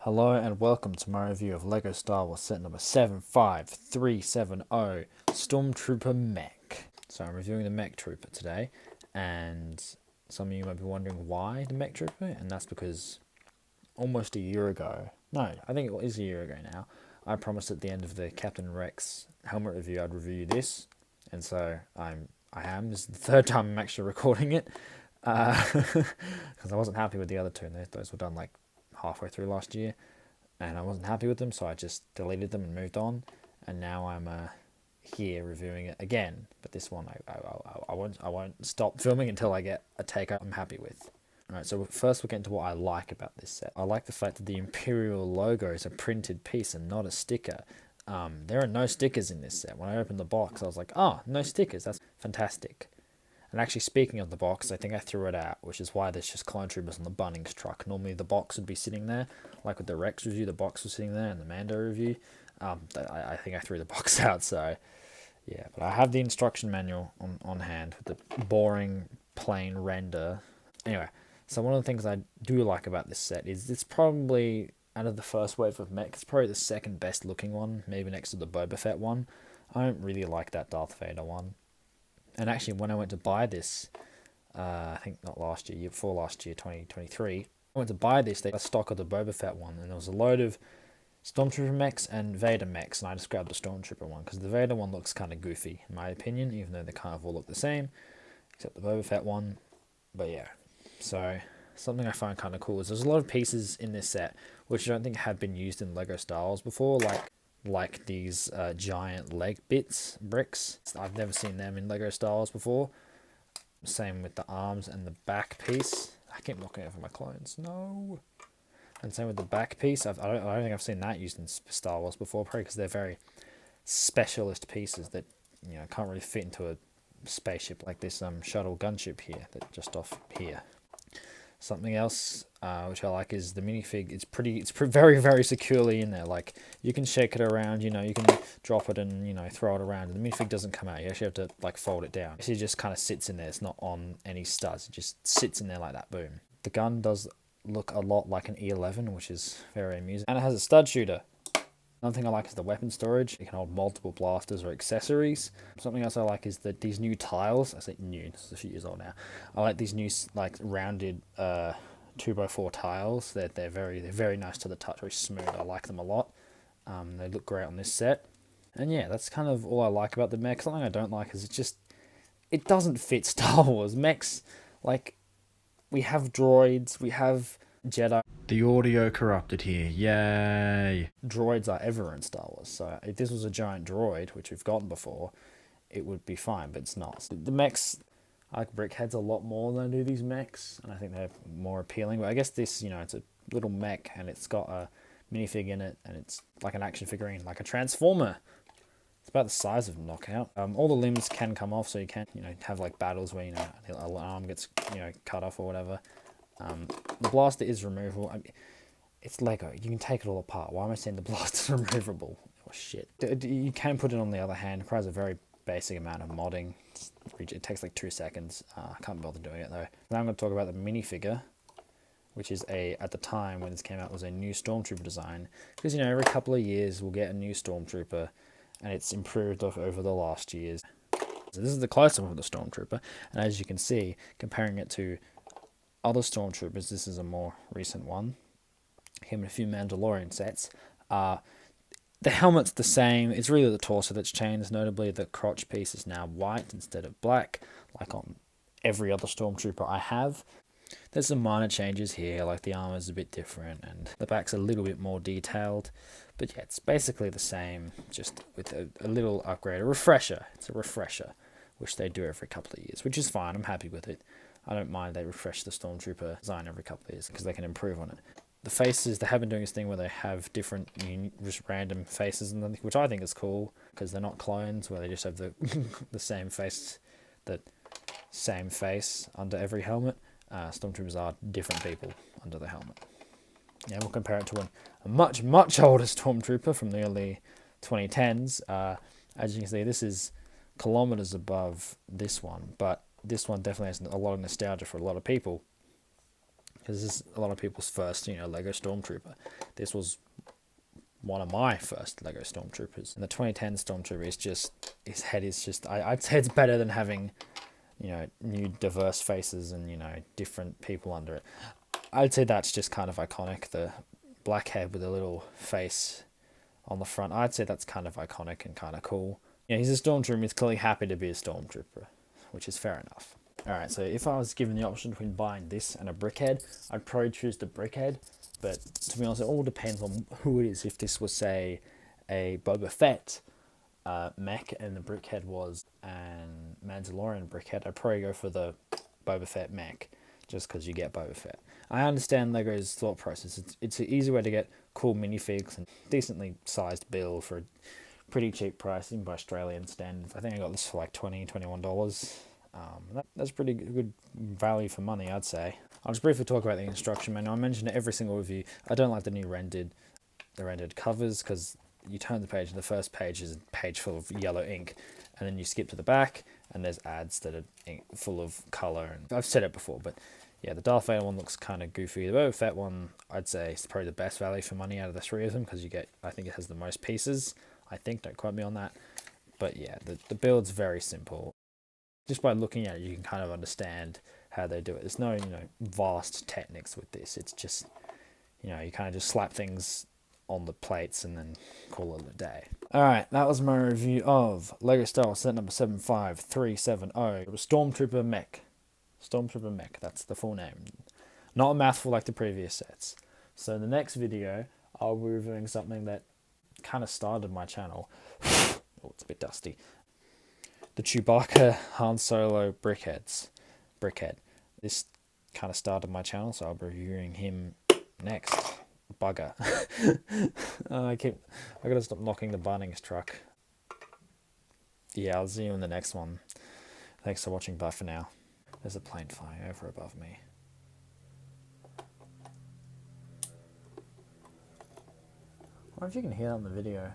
Hello and welcome to my review of LEGO Star Wars set number 75370 Stormtrooper Mech. So I'm reviewing the Mech Trooper today, and some of you might be wondering why the Mech Trooper, and that's because almost a year ago, no, I think it is a year ago now, I promised at the end of the Captain Rex helmet review I'd review this, and so I am. This is the third time I'm actually recording it, because I wasn't happy with the other two, and those were done like halfway through last year, and I wasn't happy with them, so I just deleted them and moved on. And now I'm here reviewing it again, but this one I won't stop filming until I get a take I'm happy with. Alright, so first we'll get into what I like about this set. I like the fact that the Imperial logo is a printed piece and not a sticker. There are no stickers in this set. When I opened the box, I was like, oh, no stickers, that's fantastic. And actually, speaking of the box, I think I threw it out, which is why there's just clone troopers on the Bunnings truck. Normally the box would be sitting there, like with the Rex review, the box was sitting there, and the Mando review. I think I threw the box out, so yeah. But I have the instruction manual on hand with the boring, plain render. Anyway, so one of the things I do like about this set is it's probably, out of the first wave of mech, it's probably the second best looking one, maybe next to the Boba Fett one. I don't really like that Darth Vader one. And actually, when I went to buy this, I think not last year, year before last year, 2023, I went to buy this, they had a stock of the Boba Fett one, and there was a load of Stormtrooper mechs and Vader mechs, and I just grabbed the Stormtrooper one, because the Vader one looks kind of goofy, in my opinion, even though they kind of all look the same, except the Boba Fett one. But yeah, so something I find kind of cool is there's a lot of pieces in this set which I don't think have been used in LEGO Star Wars before, like these giant leg bricks. I've never seen them in LEGO Star Wars before. Same with the arms and the back piece. I keep knocking over my clones. No. And same with the back piece. I don't think I've seen that used in Star Wars before, probably because they're very specialist pieces that can't really fit into a spaceship, like this shuttle gunship here, that just off here. Something else which I like is the minifig. It's very, very securely in there. Like, you can shake it around, you can drop it and throw it around. And the minifig doesn't come out. You actually have to like fold it down. It just kind of sits in there. It's not on any studs. It just sits in there like that. Boom. The gun does look a lot like an E11, which is very amusing. And it has a stud shooter. Another thing I like is the weapon storage. You can hold multiple blasters or accessories. Something else I like is that these new tiles. I say new, this is a few years old now. I like these new like rounded 2x4 tiles. They're very nice to the touch, very smooth. I like them a lot. They look great on this set. And yeah, that's kind of all I like about the mech. Something I don't like is it doesn't fit Star Wars. Mechs, like, we have droids, we have Jedi. The audio corrupted here, yay! Droids are ever in Star Wars, so if this was a giant droid, which we've gotten before, it would be fine, but it's not. The mechs, I like brickheads a lot more than I do these mechs, and I think they're more appealing, but I guess this, it's a little mech, and it's got a minifig in it, and it's like an action figurine, like a Transformer. It's about the size of Knockout. All the limbs can come off, so you can, have like battles where, an arm gets, cut off or whatever. The blaster is removable. I mean, it's Lego. You can take it all apart. Why am I saying the blaster's removable? Oh, shit. You can put it on the other hand. It requires a very basic amount of modding. It takes like 2 seconds. I can't bother doing it though. Now I'm going to talk about the minifigure, which is at the time when this came out, was a new Stormtrooper design. Because, every couple of years we'll get a new Stormtrooper, and it's improved over the last years. So this is the close-up of the Stormtrooper, and as you can see, comparing it to other Stormtroopers, this is a more recent one. Him and a few Mandalorian sets. The helmet's the same. It's really the torso that's changed. Notably, the crotch piece is now white instead of black, like on every other Stormtrooper I have. There's some minor changes here, like the armor's a bit different, and the back's a little bit more detailed. But yeah, it's basically the same, just with a little upgrade, a refresher. It's a refresher, which they do every couple of years, which is fine. I'm happy with it. I don't mind they refresh the Stormtrooper design every couple of years because they can improve on it. The faces, they have been doing this thing where they have different, just random faces, which I think is cool because they're not clones where they just have the the same face under every helmet. Stormtroopers are different people under the helmet. Yeah, we'll compare it to a much, much older Stormtrooper from the early 2010s. As you can see, this is kilometers above this one, but this one definitely has a lot of nostalgia for a lot of people. because this is a lot of people's first, Lego Stormtrooper. This was one of my first Lego Stormtroopers. And the 2010 Stormtrooper is just, his head is just, I'd say it's better than having, new diverse faces and, different people under it. I'd say that's just kind of iconic. The black head with a little face on the front. I'd say that's kind of iconic and kind of cool. He's a Stormtrooper. He's clearly happy to be a Stormtrooper, which is fair enough. Alright, so if I was given the option between buying this and a brickhead, I'd probably choose the brickhead. But to be honest, it all depends on who it is. If this was, say, a Boba Fett mech and the brickhead was an Mandalorian brickhead, I'd probably go for the Boba Fett mech, just because you get Boba Fett. I understand Lego's thought process. It's an easy way to get cool minifigs and decently sized build for a pretty cheap price, even by Australian standards. I think I got this for like $20, $21. That's pretty good value for money, I'd say. I'll just briefly talk about the instruction manual. I mentioned it every single review. I don't like the rendered covers, because you turn the page and the first page is a page full of yellow ink, and then you skip to the back and there's ads that are full of color. And I've said it before, but yeah, the Darth Vader one looks kind of goofy. The Boba Fett one, I'd say, is probably the best value for money out of the three of them, because I think it has the most pieces. I think, don't quote me on that. But yeah, the build's very simple. Just by looking at it, you can kind of understand how they do it. There's no, vast techniques with this. It's just, you kind of just slap things on the plates and then call it a day. Alright, that was my review of LEGO Star Wars set number 75370. It was Stormtrooper Mech. Stormtrooper Mech, that's the full name. Not a mouthful like the previous sets. So in the next video, I'll be reviewing something that kind of started my channel. Oh, it's a bit dusty. The Chewbacca Han Solo brickhead. This kind of started my channel, so I'll be reviewing him next. Bugger. I gotta stop knocking the Bunnings truck. Yeah, I'll see you in the next one. Thanks for watching. Bye for now. There's a plane flying over above me. I wonder if you can hear that in the video.